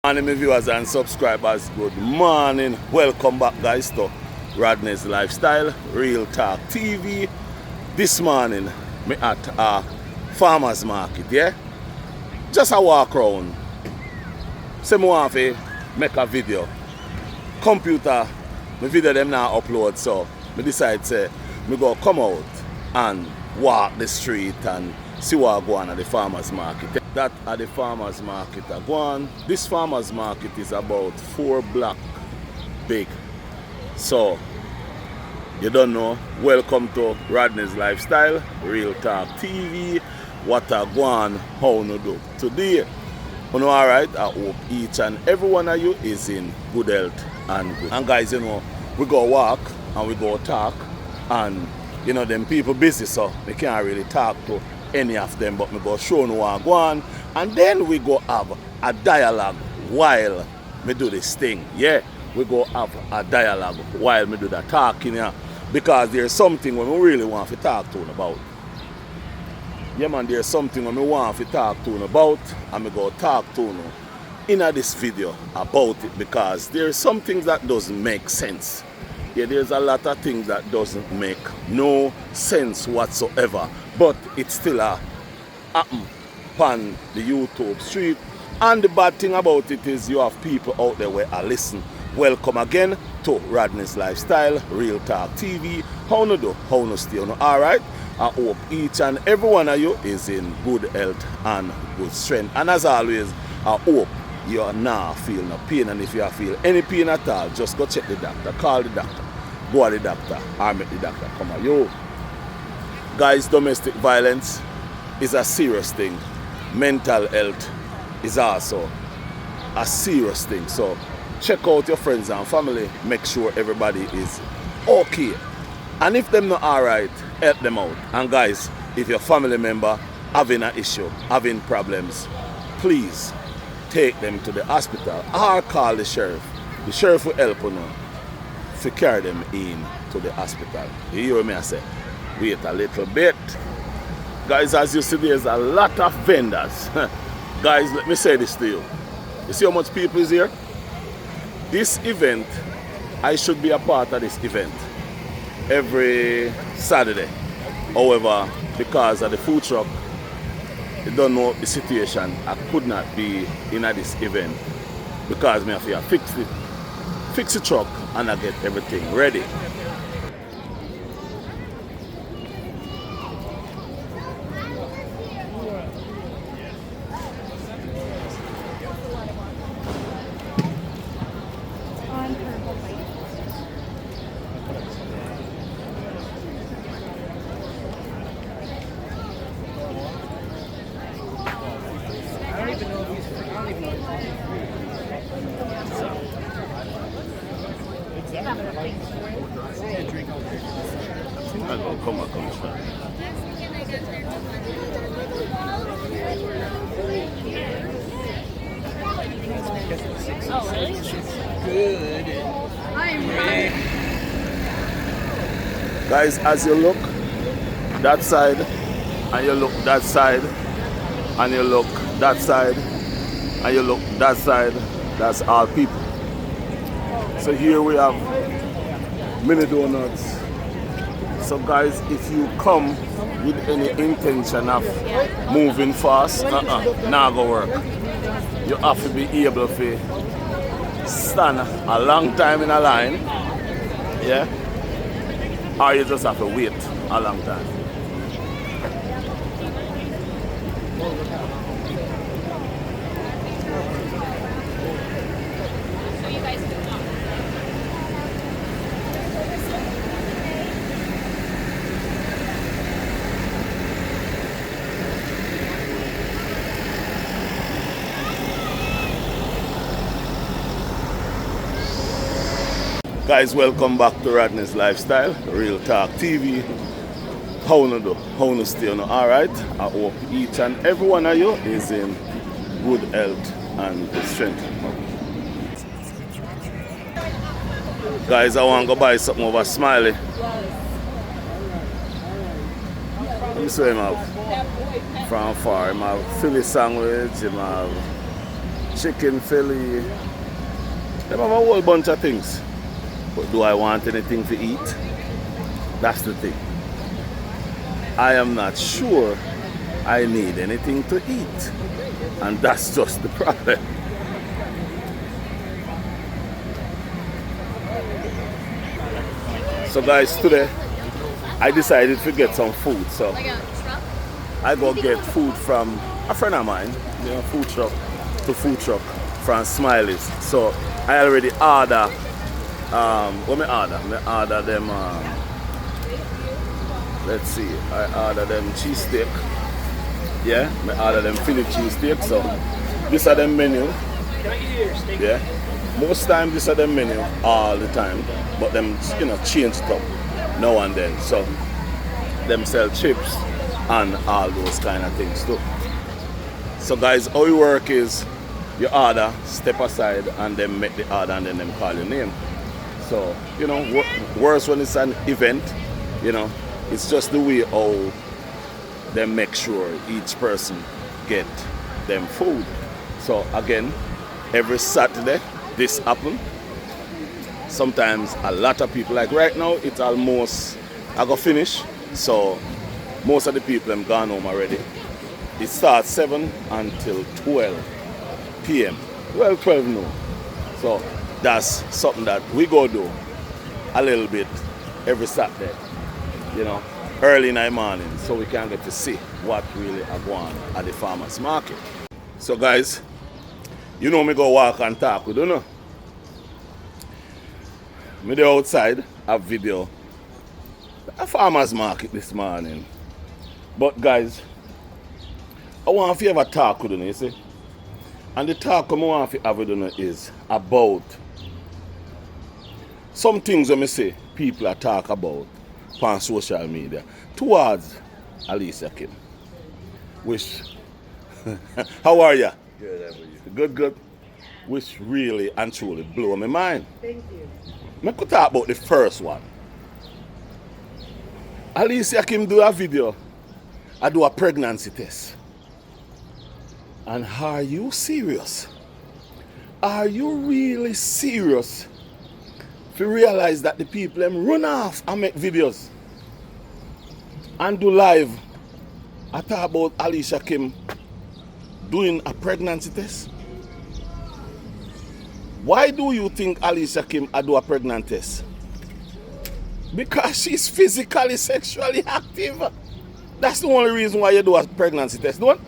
Morning, my viewers and subscribers. Good morning. Welcome back, guys, to Rodney's Lifestyle, Real Talk TV. This morning, me at a farmer's market, yeah? Just a walk around. Say me want to make a video. Computer, my video them now upload, so me decide say me go come out and walk the street and see what go on at the farmer's market. That at the farmer's market I go on. This farmer's market is about 4 blocks big. So you don't know. Welcome to Rodney's Lifestyle, Real Talk TV. What I go on, how no do. Today, you know, alright, I hope each and every one of you is in good health and good. And guys, you know, we go walk and we go talk, and you know, them people busy, so we can't really talk to any of them, but we go show no one go on, and then we go have a dialogue while we do this thing. Yeah, we go have a dialogue while we do the talking here, because there's something when we really want to talk to them about. Yeah man, there's something when we want to talk to them about, and we go talk to them in this video about it, because there's some things that doesn't make sense. Yeah, there's a lot of things that doesn't make no sense whatsoever, but it's still a happen on the YouTube street. And the bad thing about it is you have people out there where I listen. Welcome again to Rodney's Lifestyle, Real Talk TV. How no do? How no stay? Alright? I hope each and every one of you is in good health and good strength. And as always, I hope you are not feel no pain, and if you feel any pain at all, just go check the doctor, call the doctor, go to the doctor, or make the doctor come on. Yo, guys, domestic violence is a serious thing. Mental health is also a serious thing. So check out your friends and family, make sure everybody is okay. And if them not alright, help them out. And guys, if your family member having an issue, having problems, please take them to the hospital or call the sheriff. The sheriff will help you to carry them in to the hospital. You hear me I say? Wait a little bit. Guys, as you see, there's a lot of vendors. Guys, let me say this to you. You see how much people is here? This event, I should be a part of this event every Saturday. However, because of the food truck, you don't know the situation, I could not be in this event because me have to fix the truck and I get everything ready. Oh, really? Good. I'm ready. Guys, as you look that side, and you look that side, and you look that side, and you look that side, that's all people. So here we have mini donuts. So guys, if you come with any intention of moving fast, not gonna work. You have to be able to stand a long time in a line, yeah, or you just have to wait a long time. Guys, welcome back to Rodney's Lifestyle, Real Talk TV. How no do? How no stay? Alright? I hope each and every one of you is in good health and good strength. Guys, I want to go buy something over Smiley. Let me show him out. From far, him have Philly sandwich, him have chicken fillet. They have a whole bunch of things. But do I want anything to eat? That's the thing. I am not sure I need anything to eat. And that's just the problem. So guys, today I decided to get some food. So I go get food from a friend of mine, food truck to food truck from Smiley's. So I already order, what me order? Me order them, let's see, I order them cheesesteak. Yeah, me order them Philly cheesesteak. So this are them menu. Yeah, most time this are them menu all the time, but them change it up now and then. So them sell chips and all those kind of things too. So guys, how it work is you order, step aside, and then make the order, and then them call your name. So worse when it's an event, it's just the way how they make sure each person get them food. So again, every Saturday this happen. Sometimes a lot of people, like right now it's almost I go finish, so most of the people them gone home already. It starts 7 until 12 p.m. Well, 12 noon. So that's something that we go do a little bit every Saturday, early in the morning, so we can get to see what really are going on at the farmers market. So guys, me go walk and talk with you. Me there outside have video a farmers market this morning. But guys, I want to have a talk with you see. And the talk I want to have with you is about some things that I say people are talk about on social media towards Alicia Kim. Which, how are you? Good, how are you? Good. Which really and truly blew my mind. Thank you. I could talk about the first one. Alicia Kim do a video. I do a pregnancy test. And are you serious? Are you really serious? If you realize that the people them run off and make videos and do live, I talk about Alicia Kim doing a pregnancy test. Why do you think Alicia Kim do a pregnancy test? Because she's physically, sexually active. That's the only reason why you do a pregnancy test, don't?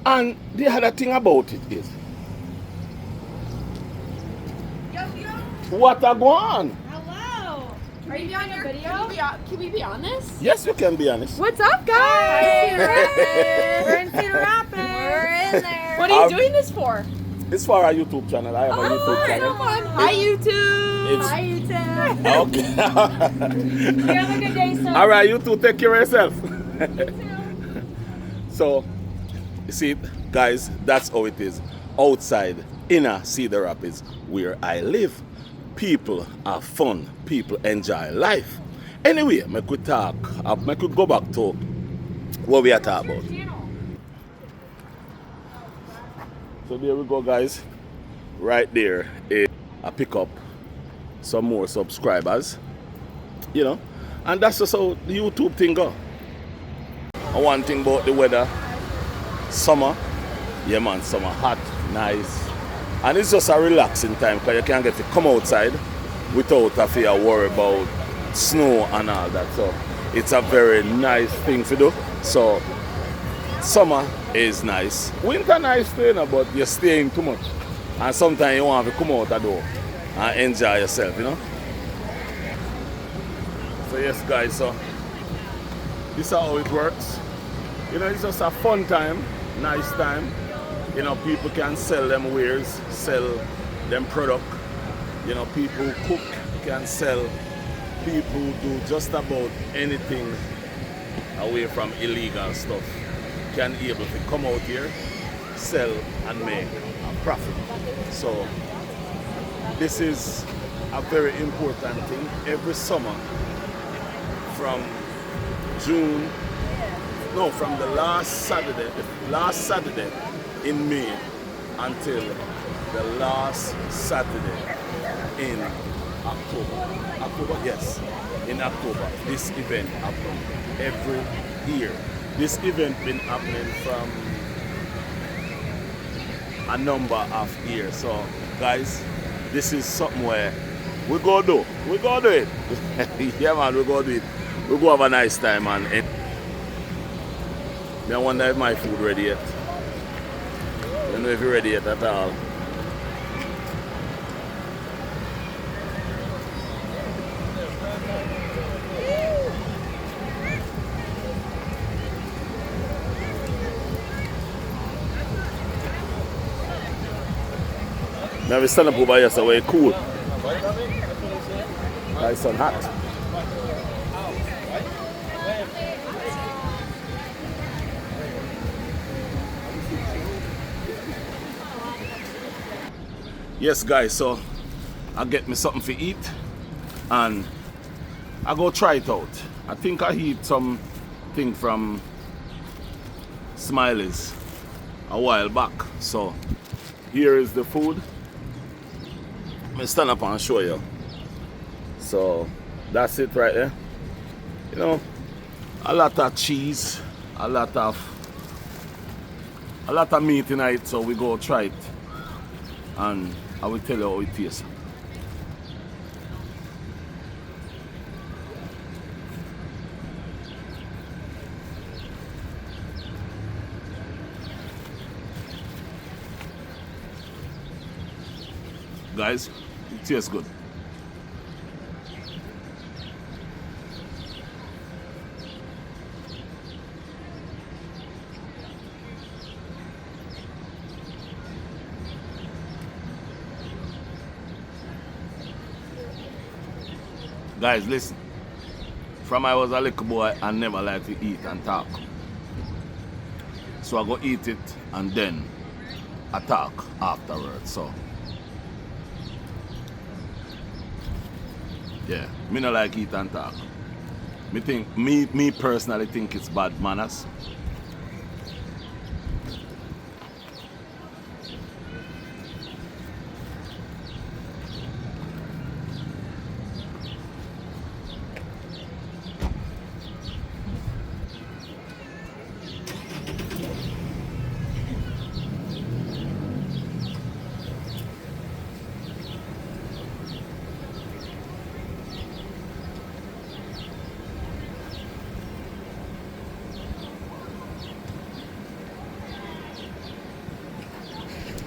And the other thing about it is, what are going on? Hello. Are you on your video? Can we be on this? Yes, you can be honest. What's up, guys? We're in Cedar Rapids. We're in there. What are you doing this for? It's for our YouTube channel. I have a YouTube channel. Hi, YouTube. Hi, YouTube. Okay. You have a good day, sir. All right, you two take care of yourself. So, you see, guys, that's how it is. Outside, inner Cedar Rapids, where I live, people have fun. People enjoy life. Anyway, I could talk. I could go back to what we are talking about. So there we go, guys. Right there is I pick up some more subscribers, and that's just how the YouTube thing go. And one thing about the weather, summer, yeah man, summer hot, nice, and it's just a relaxing time because you can't get to come outside without a fear worry about snow and all that. So it's a very nice thing to do. So summer is nice. Winter nice too, but you're staying too much. And sometimes you want to come out the door and enjoy yourself, So yes guys, so this is how it works. It's just a fun time, nice time. People can sell them wares, sell them product. People cook, can sell. People do just about anything away from illegal stuff. Can be able to come out here, sell and make a profit. So this is a very important thing. Every summer from from the last Saturday in May until the last Saturday in October, yes, in October. This event happens every year. This event been happening from a number of years. So guys, this is something where we go do it. Yeah man, we go do it. We go have a nice time, man. I wonder if my food ready yet. I don't know if you're ready yet at all. Now we stand up over here so we're cool. Nice and hot. Yes guys, so I get me something to eat and I go try it out. I think I eat something from Smiley's a while back. So here is the food. Let me stand up and show you. So that's it right there. You know, a lot of cheese, a lot of meat in it, so we go try it and I will tell you how it tastes. Guys, it tastes good. Guys, listen. From I was a little boy, I never liked to eat and talk. So I go eat it and then I talk afterwards. So yeah, me not like eat and talk. Me personally think it's bad manners.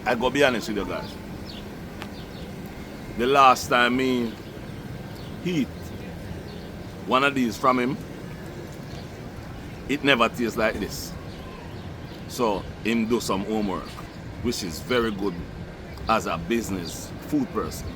I go be honest with you guys. The last time me eat one of these from him, it never tastes like this. So him do some homework, which is very good as a business food person.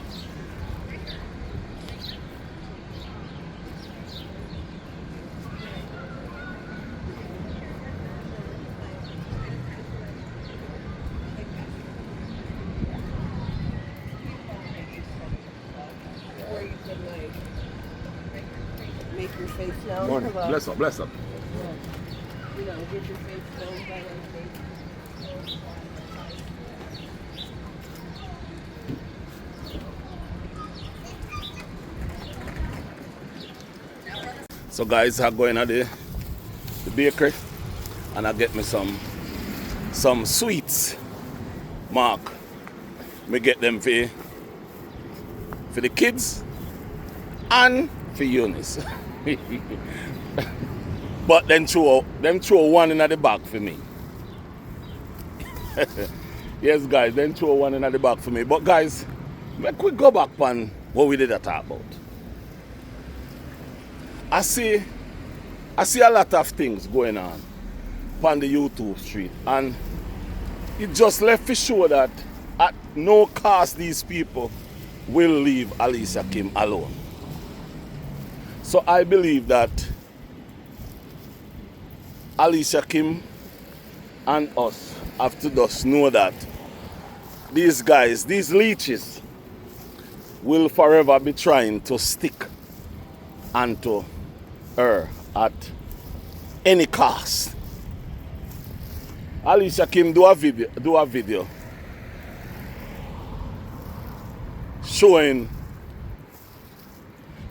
Make your face known. Morning. Bless up, bless up. You know, get your face known by anything. So guys, I go in at the bakery and I get me some sweets. Mark, me get them for the kids and for Eunice. But then throw one in the back for me. Yes guys, then throw one in the back for me. But guys, make we go back on what we did talk about. I see a lot of things going on the YouTube street, and it just left to show that at no cost these people will leave Alicia Kim alone. So I believe that Alicia Kim and us have to just know that these guys, these leeches, will forever be trying to stick onto her at any cost. Alicia Kim do a video showing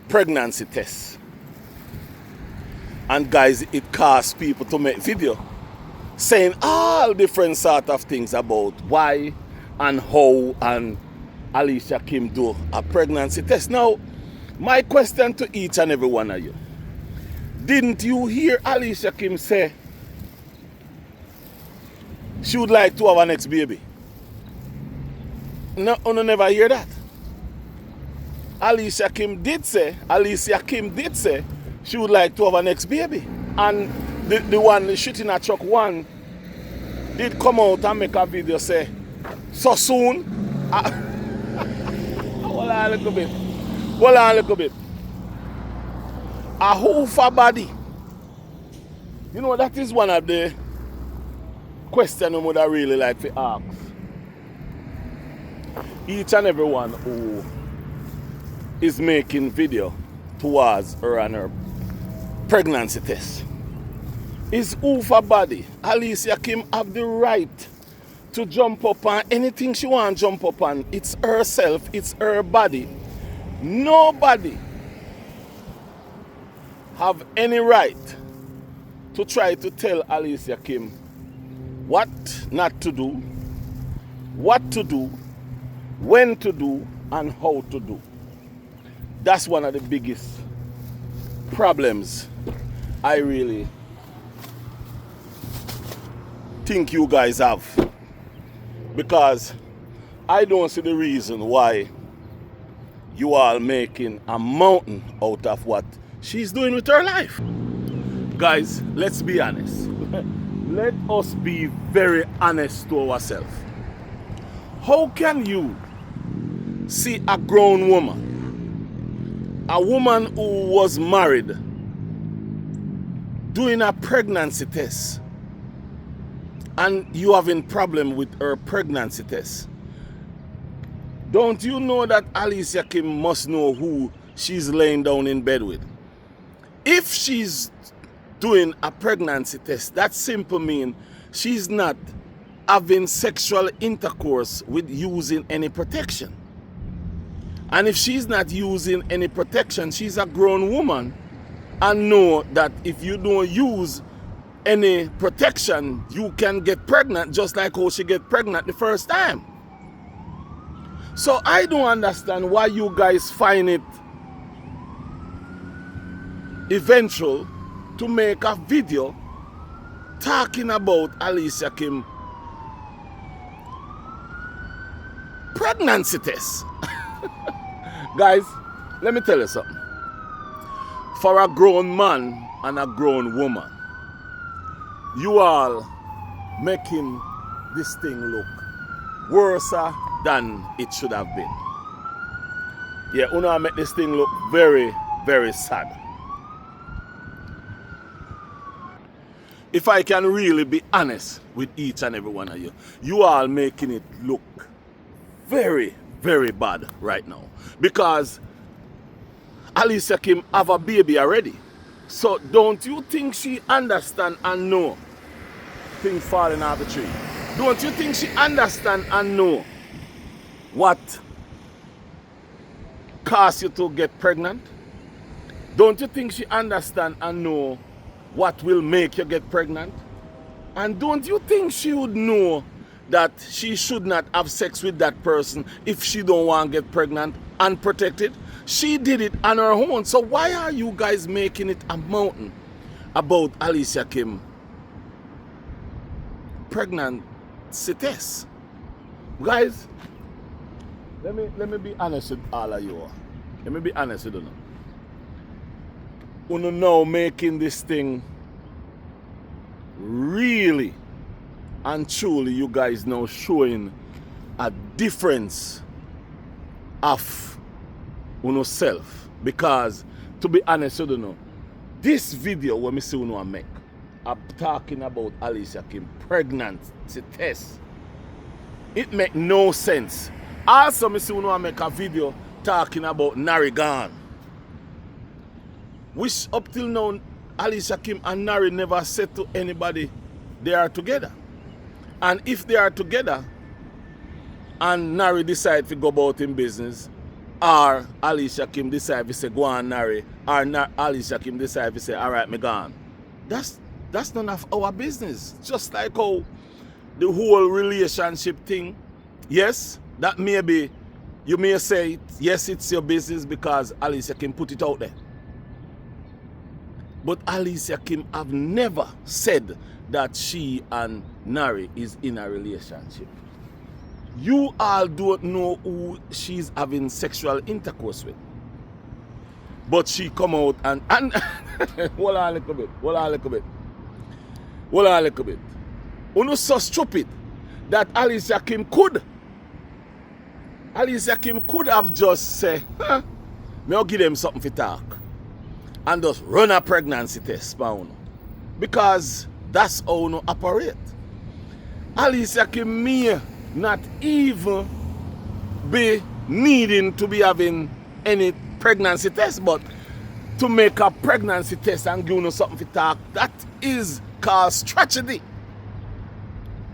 pregnancy tests. And guys, it caused people to make video saying all different sort of things about why and how and Alicia Kim do a pregnancy test. Now, my question to each and every one of you, didn't you hear Alicia Kim say she would like to have an next baby? No, you never hear that. Alicia Kim did say she would like to have an next baby. And the one shooting at truck one did come out and make a video say, so soon. Hold on a little bit. A hoofer body. You know, that is one of the questions I would really like to ask each and every one who is making video towards her and her pregnancy test. Is hoofer body Alicia Kim have the right to jump up on anything she wants to jump up on? It's herself, it's her body. Nobody have any right to try to tell Alicia Kim what not to do, what to do, when to do, and how to do. That's one of the biggest problems I really think you guys have, because I don't see the reason why you are making a mountain out of what she's doing with her life. Guys, let's be honest. Let us be very honest to ourselves. How can you see a grown woman, a woman who was married, doing a pregnancy test, and you having problem with her pregnancy test? Don't you know that Alicia Kim must know who she's laying down in bed with? If she's doing a pregnancy test, that simply means she's not having sexual intercourse with using any protection. And if she's not using any protection, she's a grown woman, and know that if you don't use any protection, you can get pregnant just like how she get pregnant the first time. So I don't understand why you guys find it eventual to make a video talking about Alicia Kim pregnancy test. Guys, let me tell you something. For a grown man and a grown woman, you all making this thing look worse than it should have been. Yeah, Una make this thing look very, very sad. If I can really be honest with each and every one of you, you all making it look very, very bad right now. Because Alicia Kim have a baby already. So don't you think she understand and know things falling off the tree? Don't you think she understand and know what caused you to get pregnant? Don't you think she understand and know what will make you get pregnant? And don't you think she would know that she should not have sex with that person if she don't want to get pregnant unprotected? She did it on her own. So why are you guys making it a mountain about Alicia Kim pregnancy test? Guys, let me be honest with all of you. Let me be honest with you now. You know, making this thing really and truly, you guys now showing a difference of yourself. Because to be honest with you know, this video when me see you make, I'm talking about Alicia Kim pregnancy test. It make no sense. Also, me see you make a video talking about Narigan, which up till now Alicia Kim and Nari never said to anybody they are together. And if they are together and Nari decide to go about in business, or Alicia Kim decide to say go and marry, or Alicia Kim decide to say alright, me gone. That's none of our business. Just like how the whole relationship thing, yes, that maybe you may say yes, it's your business because Alicia Kim put it out there. But Alicia Kim have never said that she and Nari is in a relationship. You all don't know who she's having sexual intercourse with. But she come out and hold on a little bit. Uno so stupid that Alicia Kim could have just said, I'll give them something to talk. And just run a pregnancy test for uno. Because that's how uno operate. Alicia Kim may not even be needing to be having any pregnancy test, but to make a pregnancy test and give you something to talk, that is called strategy.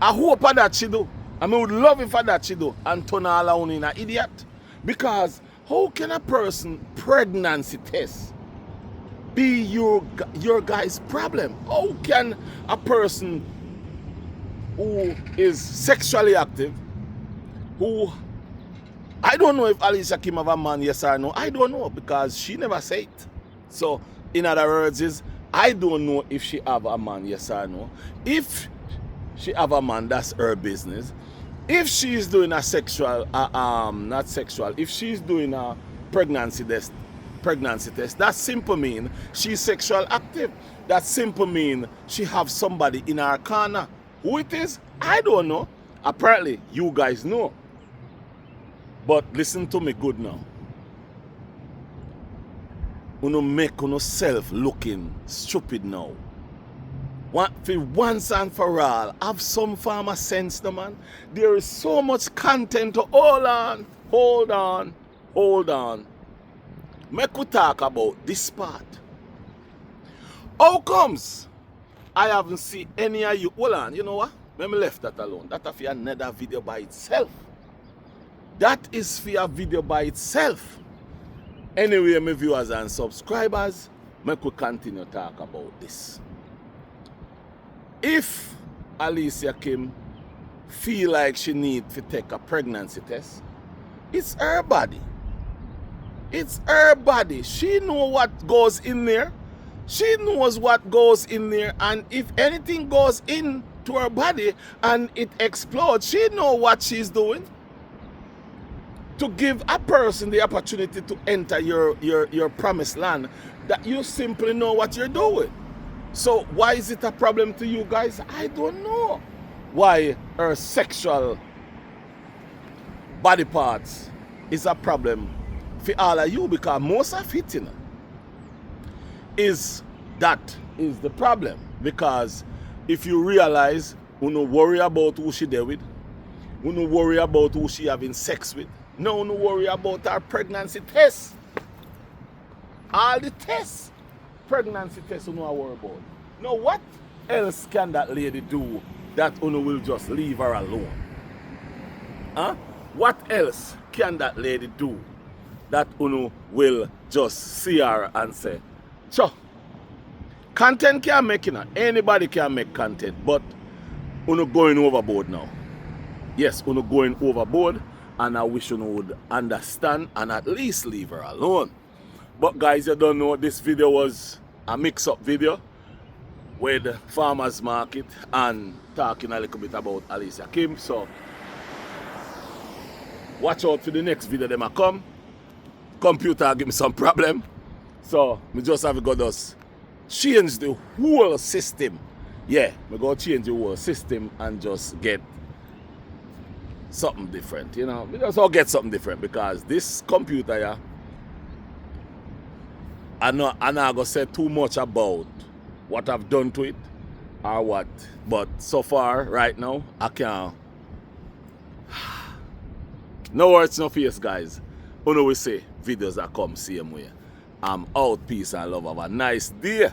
I hope that she do. I would love if that she do and turn all around in an idiot. Because how can a person pregnancy test be your guy's problem? How can a person who is sexually active, who I don't know if Alicia Kim have a man, yes or no. I don't know because she never said it. So, in other words, I don't know if she have a man, yes or no. If she have a man, that's her business. If she's doing a sexual, not sexual, if she's doing a pregnancy test, that simple mean she's sexual active. That simple mean she have somebody in her corner. Who it is, I don't know. Apparently, you guys know. But listen to me good now. You make yourself looking stupid now. For once and for all, have some farmer sense, no man. There is so much content to hold on. Make we talk about this part. How comes I haven't seen any of you? Hold on, you know what? Let me left that alone. That's for another video by itself. That is for a video by itself. Anyway, my viewers and subscribers, make we continue to talk about this. If Alicia Kim feel like she need to take a pregnancy test, it's her body. It's her body. She knows what goes in there. She knows what goes in there, and if anything goes into her body and it explodes, she knows what she's doing. To give a person the opportunity to enter your promised land, that you simply know what you're doing. So why is it a problem to you guys? I don't know why her sexual body parts is a problem for all of you, because most of it, you know, is the problem. Because if you realize, you don't worry about who she there with, you don't worry about who she having sex with, no worry about her pregnancy test. All the tests, pregnancy tests, you know worry about. Now what else can that lady do that you will just leave her alone? Huh? What else can that lady do that you will just see her and say, sure, content can make, you know, anybody can make content, but you going overboard now. Yes, you going overboard, and I wish you would understand and at least leave her alone. But guys, you don't know, this video was a mix-up video with farmers market and talking a little bit about Alicia Kim. So watch out for the next video them a come. Computer give me some problem, so me just have to go just change the whole system. Yeah, me go change the whole system and just get something different, you know. We just all get something different, because this computer, yeah, I'm not gonna say too much about what I've done to it or what, but so far right now I can't. No words, no face, guys. You know we say videos that come same way. I'm out, peace and love. Have a nice day.